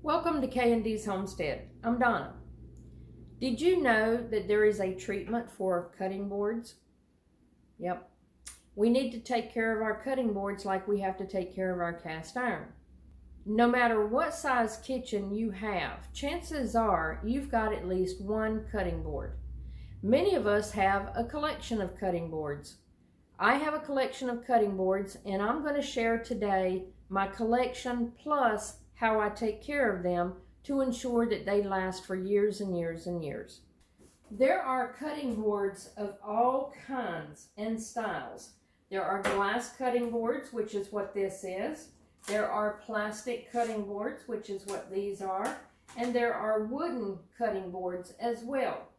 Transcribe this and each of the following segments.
Welcome to K&D's Homestead. I'm Donna. Did you know that there is a treatment for cutting boards? Yep. We need to take care of our cutting boards like we have to take care of our cast iron. No matter what size kitchen you have, chances are you've got at least one cutting board. Many of us have a collection of cutting boards. I have a collection of cutting boards, and I'm going to share today my collection plus how I take care of them to ensure that they last for years and years and years. There are cutting boards of all kinds and styles. There are glass cutting boards, which is what this is. There are plastic cutting boards, which is what these are. And there are wooden cutting boards as well.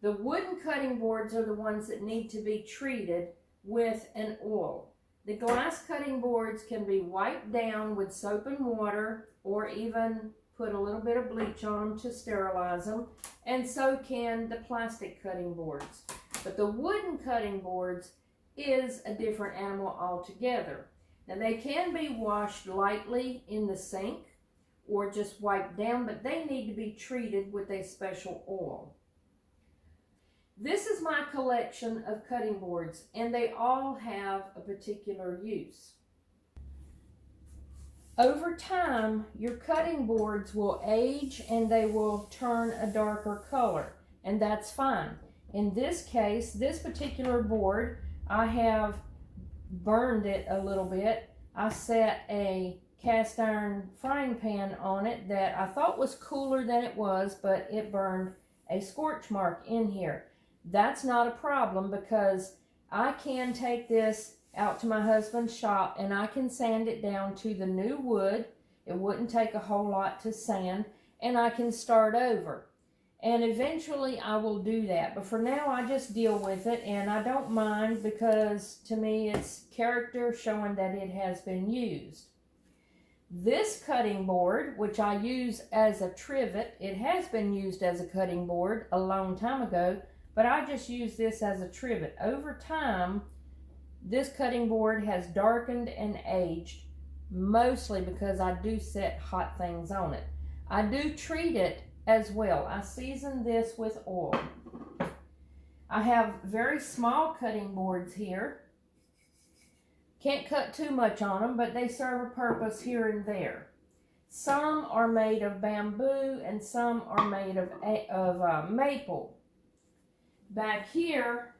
The wooden cutting boards are the ones that need to be treated with an oil. The glass cutting boards can be wiped down with soap and water, or even put a little bit of bleach on them to sterilize them, and so can the plastic cutting boards. But the wooden cutting boards is a different animal altogether. Now they can be washed lightly in the sink or just wiped down, but they need to be treated with a special oil. This is my collection of cutting boards, and they all have a particular use. Over time, your cutting boards will age and they will turn a darker color, and that's fine. In this case, this particular board, I have burned it a little bit. I set a cast iron frying pan on it that I thought was cooler than it was, but it burned a scorch mark in here. That's not a problem because I can take this out to my husband's shop and I can sand it down to the new wood. It wouldn't take a whole lot to sand, and I can start over. And eventually I will do that. But for now I just deal with it, and I don't mind because to me it's character showing that it has been used. This cutting board, which I use as a trivet, it has been used as a cutting board a long time ago, but I just use this as a trivet. Over time, this cutting board has darkened and aged, mostly because I do set hot things on it. I do treat it as well. I season this with oil. I have very small cutting boards here. Can't cut too much on them, but they serve a purpose here and there. Some are made of bamboo and some are made of maple. Back here,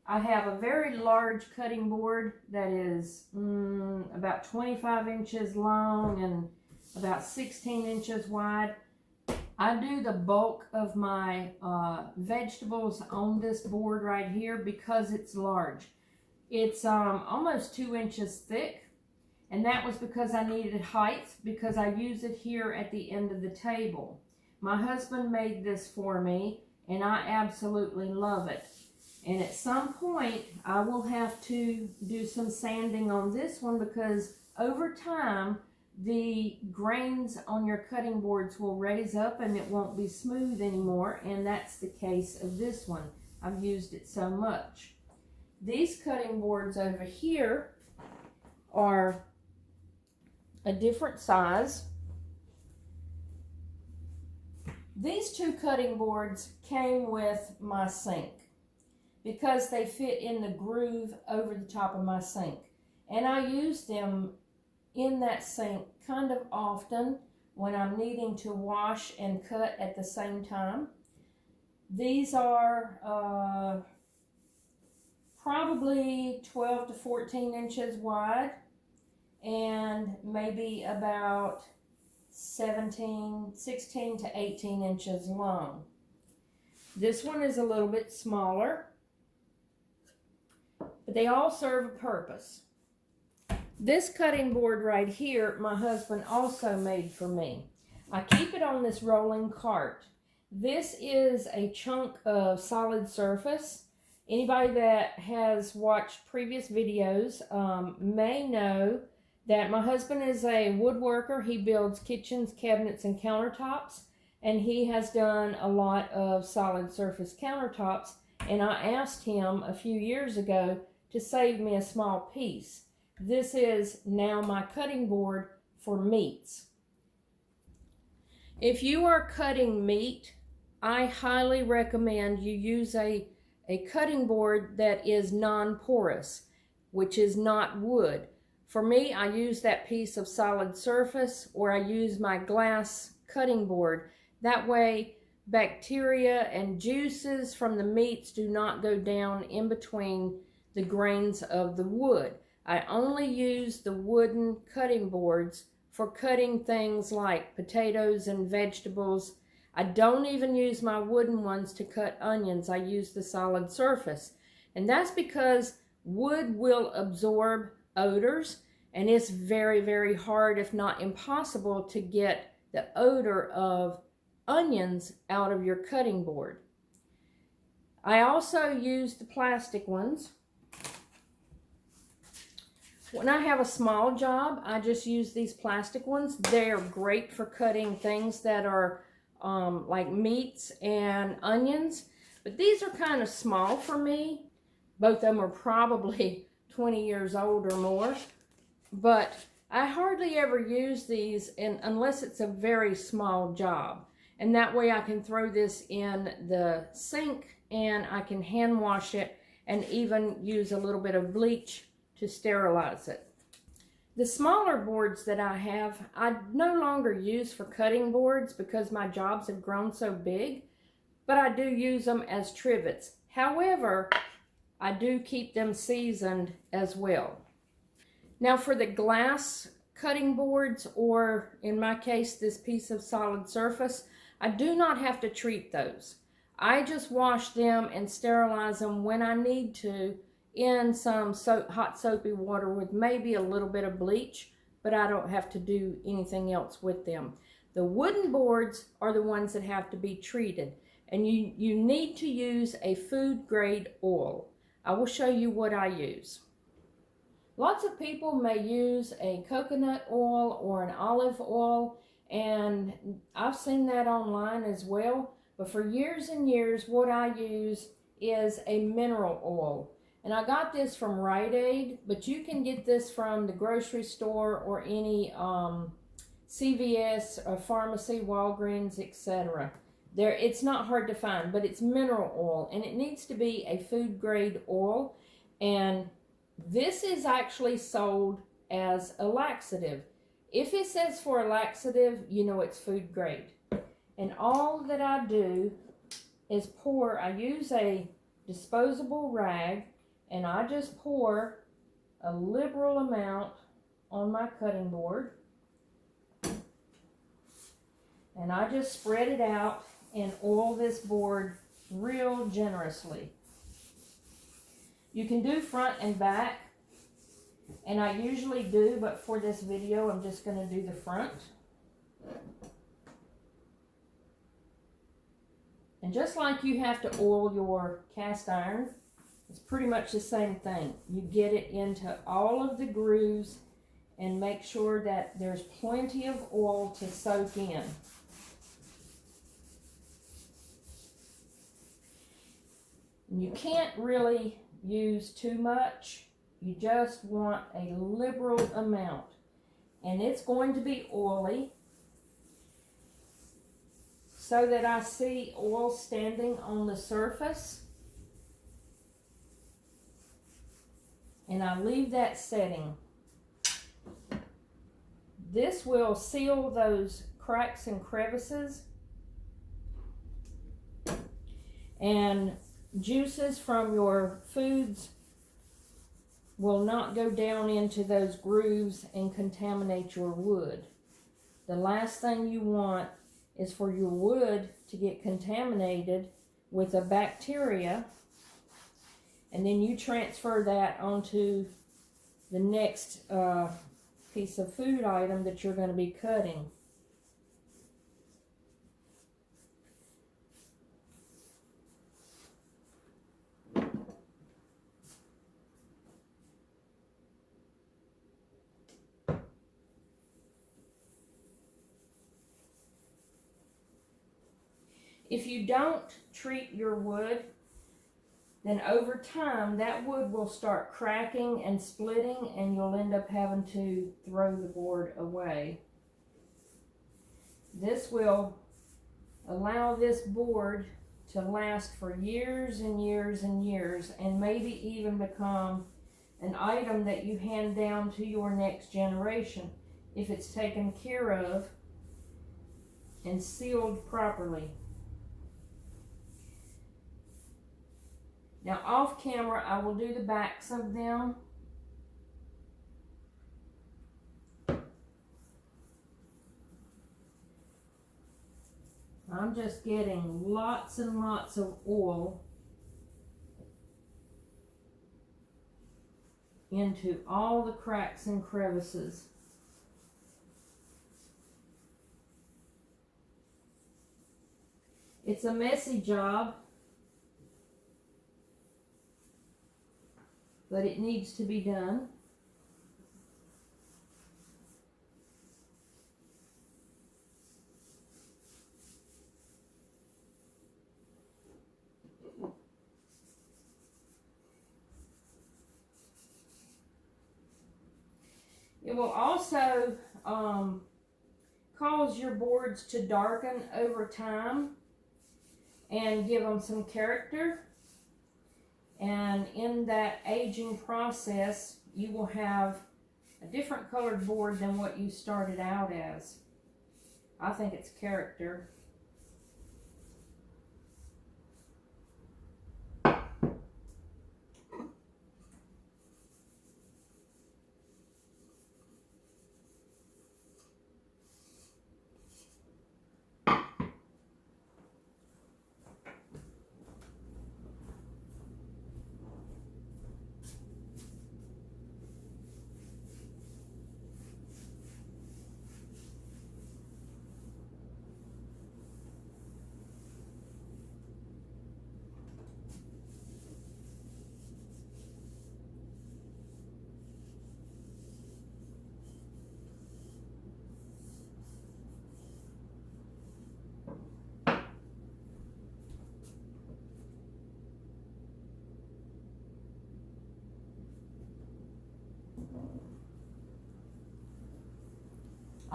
I have a very large cutting board that is about 25 inches long and about 16 inches wide. I do the bulk of my vegetables on this board right here because it's large. It's almost 2 inches thick, and that was because I needed height because I use it here at the end of the table. My husband made this for me, and I absolutely love it. And at some point, I will have to do some sanding on this one because over time, the grains on your cutting boards will raise up and it won't be smooth anymore. And that's the case of this one. I've used it so much. These cutting boards over here are a different size. These two cutting boards came with my sink because they fit in the groove over the top of my sink. And I use them in that sink kind of often when I'm needing to wash and cut at the same time. These are probably 12 to 14 inches wide and maybe about 16 to 18 inches long. This one is a little bit smaller, but they all serve a purpose. This cutting board right here, my husband also made for me. I keep it on this rolling cart. This is a chunk of solid surface. Anybody that has watched previous videos may know that my husband is a woodworker. He builds kitchens, cabinets, and countertops, and he has done a lot of solid surface countertops, and I asked him a few years ago to save me a small piece. This is now my cutting board for meats. If you are cutting meat, I highly recommend you use a cutting board that is non-porous, which is not wood. For me, I use that piece of solid surface, or I use my glass cutting board. That way, bacteria and juices from the meats do not go down in between the grains of the wood. I only use the wooden cutting boards for cutting things like potatoes and vegetables. I don't even use my wooden ones to cut onions. I use the solid surface. And that's because wood will absorb odors, and it's very, very hard, if not impossible, to get the odor of onions out of your cutting board. I also use the plastic ones. When I have a small job, I just use these plastic ones. They're great for cutting things that are like meats and onions, but these are kind of small for me. Both of them are probably 20 years old or more, but I hardly ever use these unless it's a very small job. And that way I can throw this in the sink and I can hand wash it and even use a little bit of bleach to sterilize it. The smaller boards that I have, I no longer use for cutting boards because my jobs have grown so big, but I do use them as trivets. However, I do keep them seasoned as well. Now for the glass cutting boards, or in my case, this piece of solid surface, I do not have to treat those. I just wash them and sterilize them when I need to in some hot soapy water with maybe a little bit of bleach, but I don't have to do anything else with them. The wooden boards are the ones that have to be treated, and you need to use a food grade oil. I will show you what I use. Lots of people may use a coconut oil or an olive oil, and I've seen that online as well, but for years and years what I use is a mineral oil. And I got this from Rite Aid, but you can get this from the grocery store or any CVS or pharmacy, Walgreens, etc. It's not hard to find, but it's mineral oil, and it needs to be a food grade oil. And this is actually sold as a laxative. If it says for a laxative, you know it's food grade. And all that I do is pour. I use a disposable rag, and I just pour a liberal amount on my cutting board. And I just spread it out and oil this board real generously. You can do front and back, and I usually do, but for this video I'm just going to do the front. And just like you have to oil your cast iron, it's pretty much the same thing. You get it into all of the grooves and make sure that there's plenty of oil to soak in. You can't really use too much. You just want a liberal amount. And it's going to be oily, so that I see oil standing on the surface. And I leave that setting. This will seal those cracks and crevices, and juices from your foods will not go down into those grooves and contaminate your wood. The last thing you want is for your wood to get contaminated with a bacteria, and then you transfer that onto the next piece of food item that you're going to be cutting. If you don't treat your wood, then over time that wood will start cracking and splitting, and you'll end up having to throw the board away. This will allow this board to last for years and years and years, and maybe even become an item that you hand down to your next generation if it's taken care of and sealed properly. Now off camera, I will do the backs of them. I'm just getting lots and lots of oil into all the cracks and crevices. It's a messy job, but it needs to be done. It will also cause your boards to darken over time and give them some character. And in that aging process, you will have a different colored board than what you started out as. I think it's character.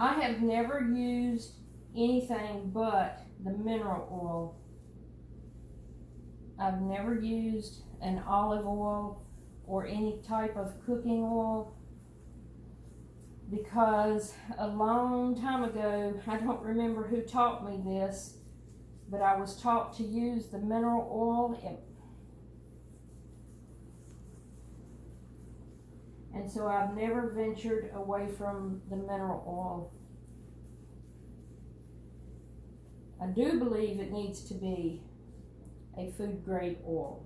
I have never used anything but the mineral oil. I've never used an olive oil or any type of cooking oil, because a long time ago, I don't remember who taught me this, but I was taught to use the mineral oil, and so I've never ventured away from the mineral oil. I do believe it needs to be a food grade oil.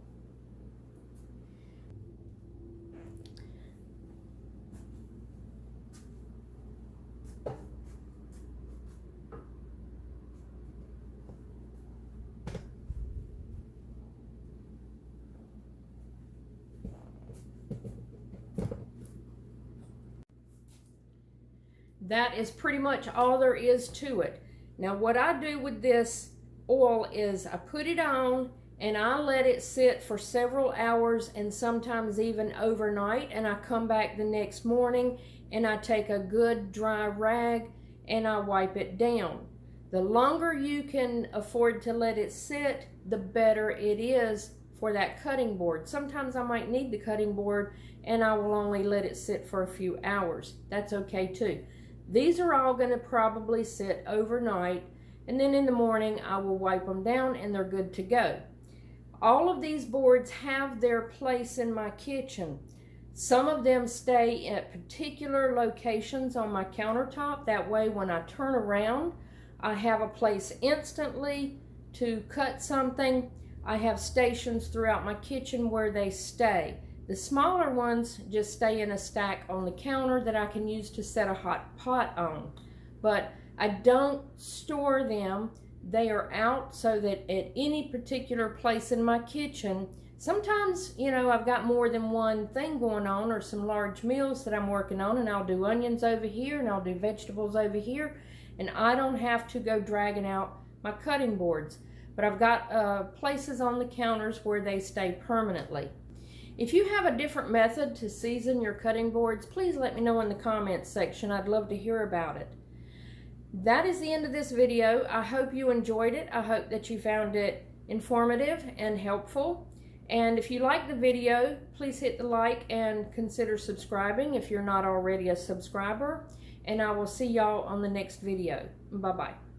That is pretty much all there is to it. Now what I do with this oil is I put it on and I let it sit for several hours and sometimes even overnight, and I come back the next morning and I take a good dry rag and I wipe it down. The longer you can afford to let it sit, the better it is for that cutting board. Sometimes I might need the cutting board and I will only let it sit for a few hours. That's okay too. These are all going to probably sit overnight, and then in the morning I will wipe them down and they're good to go. All of these boards have their place in my kitchen. Some of them stay at particular locations on my countertop. That way when I turn around, I have a place instantly to cut something. I have stations throughout my kitchen where they stay. The smaller ones just stay in a stack on the counter that I can use to set a hot pot on. But I don't store them. They are out so that at any particular place in my kitchen, sometimes, you know, I've got more than one thing going on or some large meals that I'm working on, and I'll do onions over here and I'll do vegetables over here, and I don't have to go dragging out my cutting boards. But I've got places on the counters where they stay permanently. If you have a different method to season your cutting boards, please let me know in the comments section. I'd love to hear about it. that is the end of this video. I hope you enjoyed it. I hope that you found it informative and helpful. And if you like the video, please hit the like and consider subscribing if you're not already a subscriber. And I will see y'all on the next video. Bye-bye.